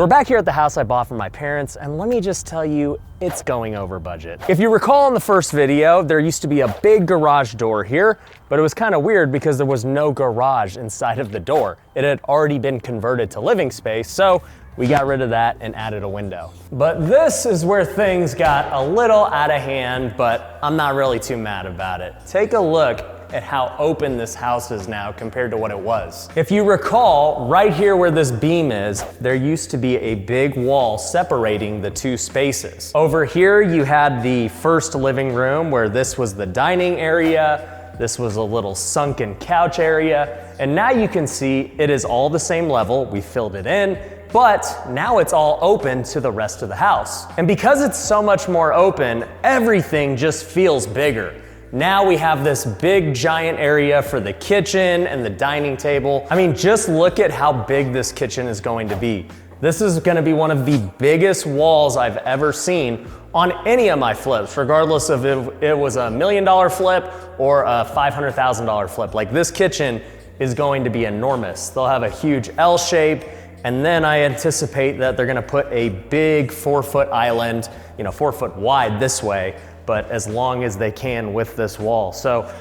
We're back here at the house I bought from my parents, and let me just tell you, it's going over budget. If you recall in the first video, there used to be a big garage door here, but it was kind of weird because there was no garage inside of the door. It had already been converted to living space, so we got rid of that and added a window. But this is where things got a little out of hand, but I'm not really too mad about it. Take a look at how open this house is now compared to what it was. If you recall, right here where this beam is, there used to be a big wall separating the two spaces. Over here, you had the first living room where this was the dining area, this was a little sunken couch area, and now you can see it is all the same level. We filled it in, but now it's all open to the rest of the house. And because it's so much more open, everything just feels bigger. Now we have this big giant area for the kitchen and the dining table. I mean, just look at how big this kitchen is going to be. This is gonna be one of the biggest walls I've ever seen on any of my flips, regardless of if it was $1 million flip or a $500,000 flip. Like, this kitchen is going to be enormous. They'll have a huge L shape, and then I anticipate that they're gonna put a big 4-foot island, 4 foot wide this way, but as long as they can with this wall. So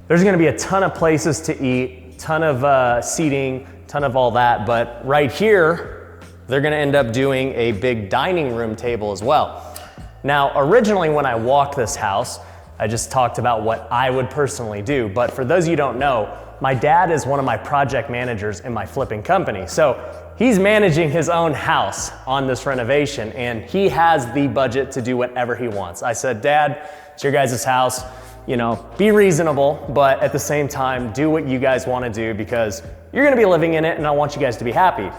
there's gonna be a ton of places to eat, ton of seating, ton of all that, but right here, they're gonna end up doing a big dining room table as well. Now, originally when I walked this house, I just talked about what I would personally do, but for those of you who don't know, my dad is one of my project managers in my flipping company. So he's managing his own house on this renovation, and he has the budget to do whatever he wants. I said, Dad, it's your guys' house, be reasonable, but at the same time, do what you guys want to do because you're gonna be living in it and I want you guys to be happy.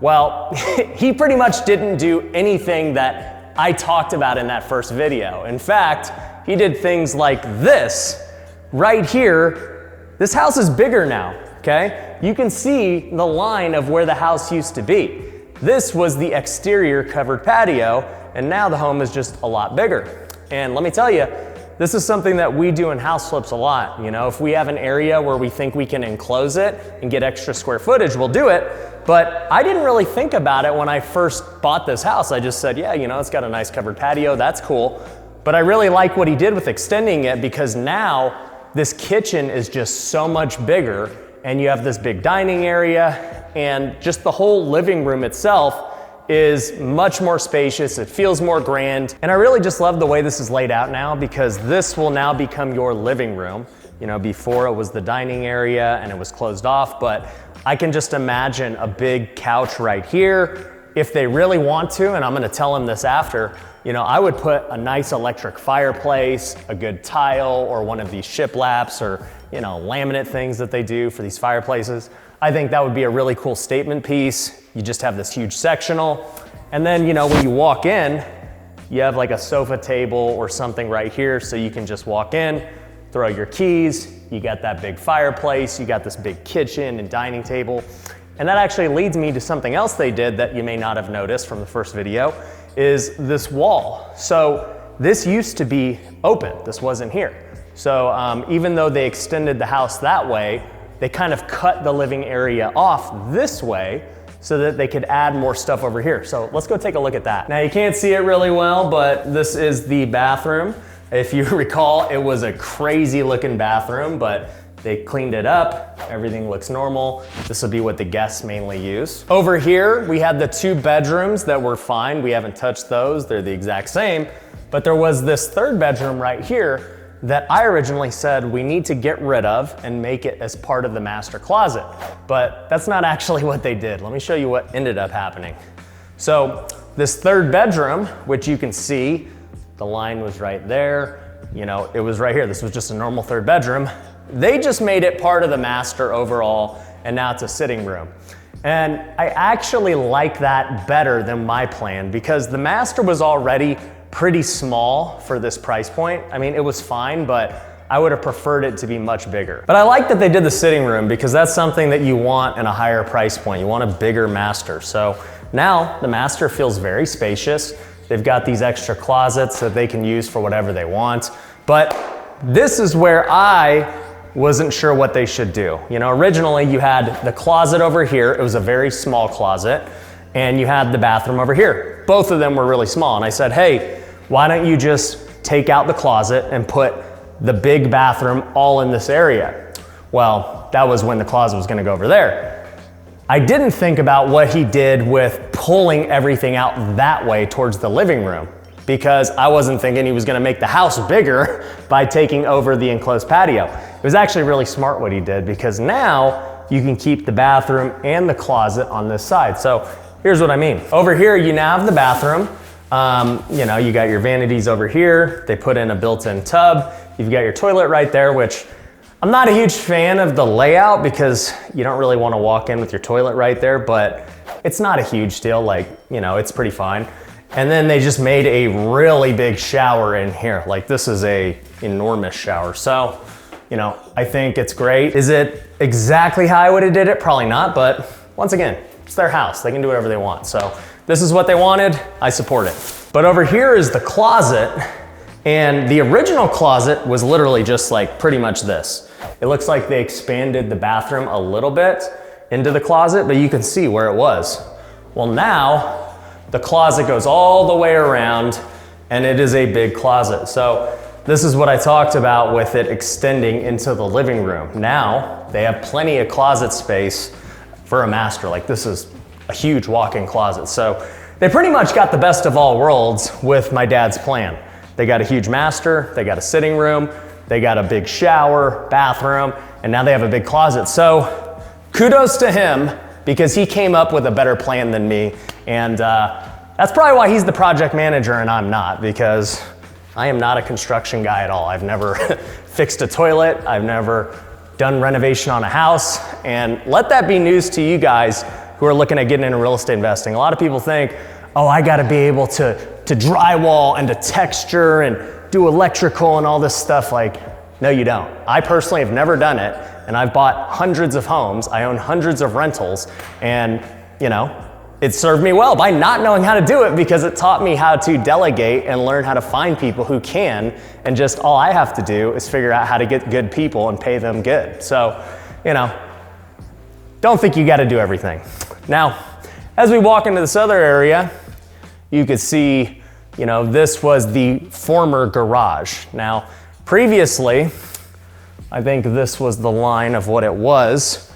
Well, he pretty much didn't do anything that I talked about in that first video. In fact, he did things like this. Right here, this house is bigger now, okay? You can see the line of where the house used to be. This was the exterior covered patio, and now the home is just a lot bigger. And let me tell you, this is something that we do in house flips a lot. If we have an area where we think we can enclose it and get extra square footage, we'll do it. But I didn't really think about it when I first bought this house. I just said, yeah, it's got a nice covered patio, that's cool. But I really like what he did with extending it because now this kitchen is just so much bigger, and you have this big dining area, and just the whole living room itself is much more spacious. It feels more grand. And I really just love the way this is laid out now because this will now become your living room. Before it was the dining area and it was closed off, but I can just imagine a big couch right here. If they really want to, and I'm gonna tell them this after, I would put a nice electric fireplace, a good tile, or one of these shiplaps or, laminate things that they do for these fireplaces. I think that would be a really cool statement piece. You just have this huge sectional. And then, when you walk in, you have like a sofa table or something right here so you can just walk in, throw your keys, you got that big fireplace, you got this big kitchen and dining table. And that actually leads me to something else they did that you may not have noticed from the first video, is this wall. So this used to be open, this wasn't here. So even though they extended the house that way, they kind of cut the living area off this way so that they could add more stuff over here. So let's go take a look at that. Now you can't see it really well, but this is the bathroom. If you recall, it was a crazy looking bathroom, but they cleaned it up, everything looks normal. This will be what the guests mainly use. Over here, we had the 2 bedrooms that were fine. We haven't touched those, they're the exact same. But there was this 3rd bedroom right here that I originally said we need to get rid of and make it as part of the master closet. But that's not actually what they did. Let me show you what ended up happening. So this 3rd bedroom, which you can see, the line was right there. It was right here. This was just a normal 3rd bedroom. They just made it part of the master overall, and now it's a sitting room. And I actually like that better than my plan because the master was already pretty small for this price point. I mean, it was fine, but I would have preferred it to be much bigger. But I like that they did the sitting room because that's something that you want in a higher price point. You want a bigger master. So now the master feels very spacious. They've got these extra closets that they can use for whatever they want. But this is where I wasn't sure what they should do. Originally you had the closet over here. It was a very small closet. and you had the bathroom over here. Both of them were really small. And I said, hey, why don't you just take out the closet and put the big bathroom all in this area? Well, that was when the closet was gonna go over there. I didn't think about what he did with pulling everything out that way towards the living room, because I wasn't thinking he was gonna make the house bigger by taking over the enclosed patio. It was actually really smart what he did, because now you can keep the bathroom and the closet on this side. So here's what I mean. Over here, you now have the bathroom. You know, you got your vanities over here. They put in a built-in tub. You've got your toilet right there, which I'm not a huge fan of the layout because you don't really want to walk in with your toilet right there, but it's not a huge deal. Like, you know, it's pretty fine. And then they just made a really big shower in here. Like, this is a enormous shower. So, you know, I think it's great. Is it exactly how I would have did it? Probably not, but once again, it's their house. They can do whatever they want. So this is what they wanted. I support it. But over here is the closet. And the original closet was literally just like pretty much this. It looks like they expanded the bathroom a little bit into the closet, but you can see where it was. Well, now the closet goes all the way around and it is a big closet. So this is what I talked about with it extending into the living room. Now they have plenty of closet space for a master. Like, this is a huge walk-in closet. So they pretty much got the best of all worlds with my dad's plan. They got a huge master, they got a sitting room, they got a big shower, bathroom, and now they have a big closet. So kudos to him, because he came up with a better plan than me. And that's probably why he's the project manager and I'm not, because I am not a construction guy at all. I've never fixed a toilet. I've never done renovation on a house. And let that be news to you guys who are looking at getting into real estate investing. A lot of people think, oh, I gotta be able to drywall and to texture and do electrical and all this stuff. Like, no, you don't. I personally have never done it, and I've bought hundreds of homes. I own hundreds of rentals, and you know, it served me well by not knowing how to do it, because it taught me how to delegate and learn how to find people who can, and just all I have to do is figure out how to get good people and pay them good. So, you know, don't think you gotta do everything. Now, as we walk into this other area, you could see, you know, this was the former garage. Now, previously, I think this was the line of what it was.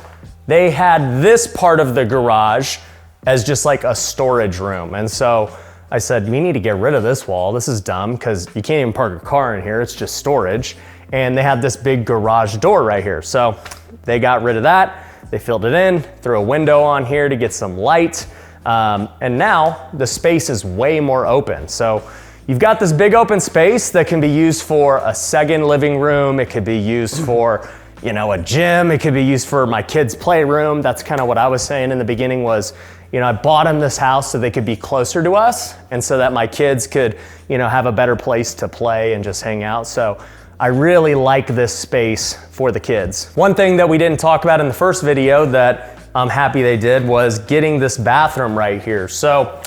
They had this part of the garage as just like a storage room. And so I said, we need to get rid of this wall. This is dumb, because you can't even park a car in here. It's just storage. And they had this big garage door right here. So they got rid of that. They filled it in, threw a window on here to get some light. And now the space is way more open. So you've got this big open space that can be used for a second living room. It could be used for, you know, a gym. It could be used for my kids' playroom. That's kind of what I was saying in the beginning was, you know, I bought them this house so they could be closer to us and so that my kids could, you know, have a better place to play and just hang out. So I really like this space for the kids. One thing that we didn't talk about in the first video that I'm happy they did was getting this bathroom right here. So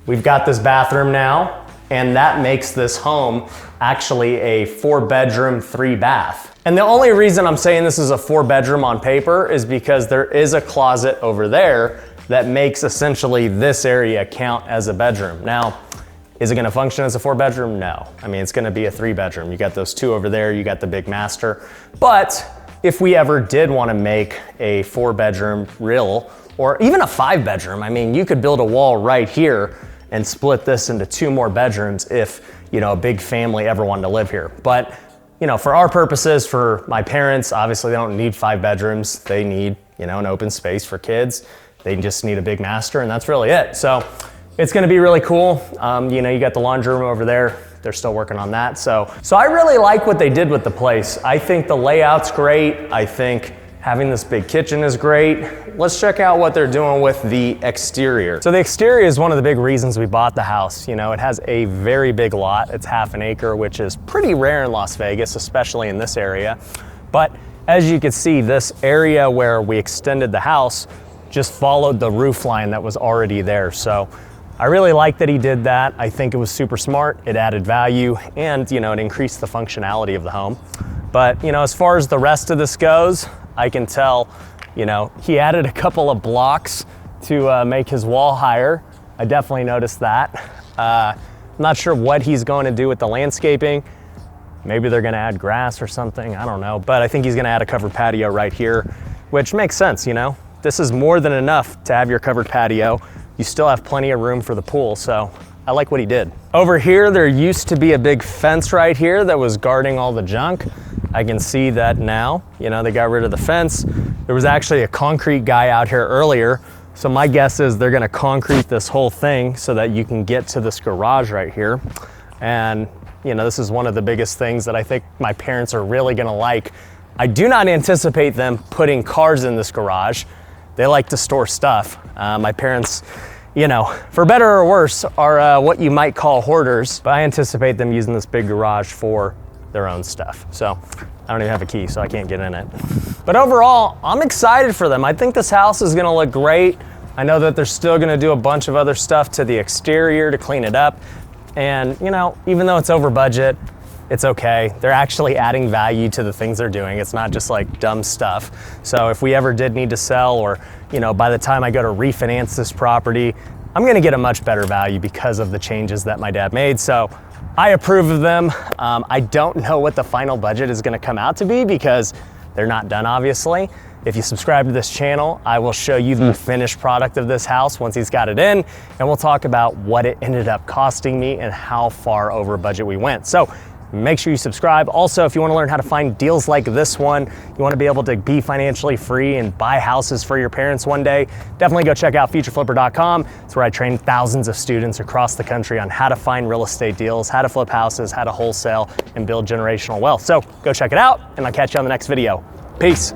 we've got this bathroom now, and that makes this home actually a 4-bedroom, 3-bath. And the only reason I'm saying this is a 4-bedroom on paper is because there is a closet over there that makes essentially this area count as a bedroom. Now, is it gonna function as a 4-bedroom? No. I mean, it's gonna be a 3-bedroom. You got those 2 over there, you got the big master. But if we ever did wanna make a 4-bedroom real, or even a 5-bedroom, I mean, you could build a wall right here and split this into 2 more bedrooms if, you know, a big family ever wanted to live here. But, you know, for our purposes, for my parents, obviously they don't need 5 bedrooms. They need, you know, an open space for kids. They just need a big master, and that's really it. So it's gonna be really cool. You know, you got the laundry room over there. They're still working on that. So I really like what they did with the place. I think the layout's great. I think having this big kitchen is great. Let's check out what they're doing with the exterior. So the exterior is one of the big reasons we bought the house. You know, it has a very big lot. It's half an acre, which is pretty rare in Las Vegas, especially in this area. But as you can see, this area where we extended the house just followed the roof line that was already there. So I really like that he did that. I think it was super smart. It added value and, you know, it increased the functionality of the home. But, you know, as far as the rest of this goes, I can tell, you know, he added a couple of blocks to make his wall higher. I definitely noticed that. I'm not sure what he's going to do with the landscaping. Maybe they're gonna add grass or something, I don't know. But I think he's gonna add a covered patio right here, which makes sense, you know? This is more than enough to have your covered patio. You still have plenty of room for the pool, so I like what he did. Over here, there used to be a big fence right here that was guarding all the junk. I can see that now, you know, they got rid of the fence. There was actually a concrete guy out here earlier. So my guess is they're gonna concrete this whole thing so that you can get to this garage right here. And you know, this is one of the biggest things that I think my parents are really gonna like. I do not anticipate them putting cars in this garage. They like to store stuff. My parents, you know, for better or worse, are what you might call hoarders, but I anticipate them using this big garage for their own stuff. So I don't even have a key, so I can't get in it. But overall, I'm excited for them. I think this house is gonna look great. I know that they're still gonna do a bunch of other stuff to the exterior to clean it up. And you know, even though it's over budget, it's okay. They're actually adding value to the things they're doing. It's not just like dumb stuff. So if we ever did need to sell, or you know, by the time I go to refinance this property, I'm gonna get a much better value because of the changes that my dad made. So I approve of them. I don't know what the final budget is gonna come out to be because they're not done, obviously. If you subscribe to this channel, I will show you the finished product of this house once he's got it in, and we'll talk about what it ended up costing me and how far over budget we went. So make sure you subscribe. Also, if you want to learn how to find deals like this one, you want to be able to be financially free and buy houses for your parents one day, definitely go check out futureflipper.com. It's where I train thousands of students across the country on how to find real estate deals, how to flip houses, how to wholesale, and build generational wealth. So go check it out, and I'll catch you on the next video. Peace.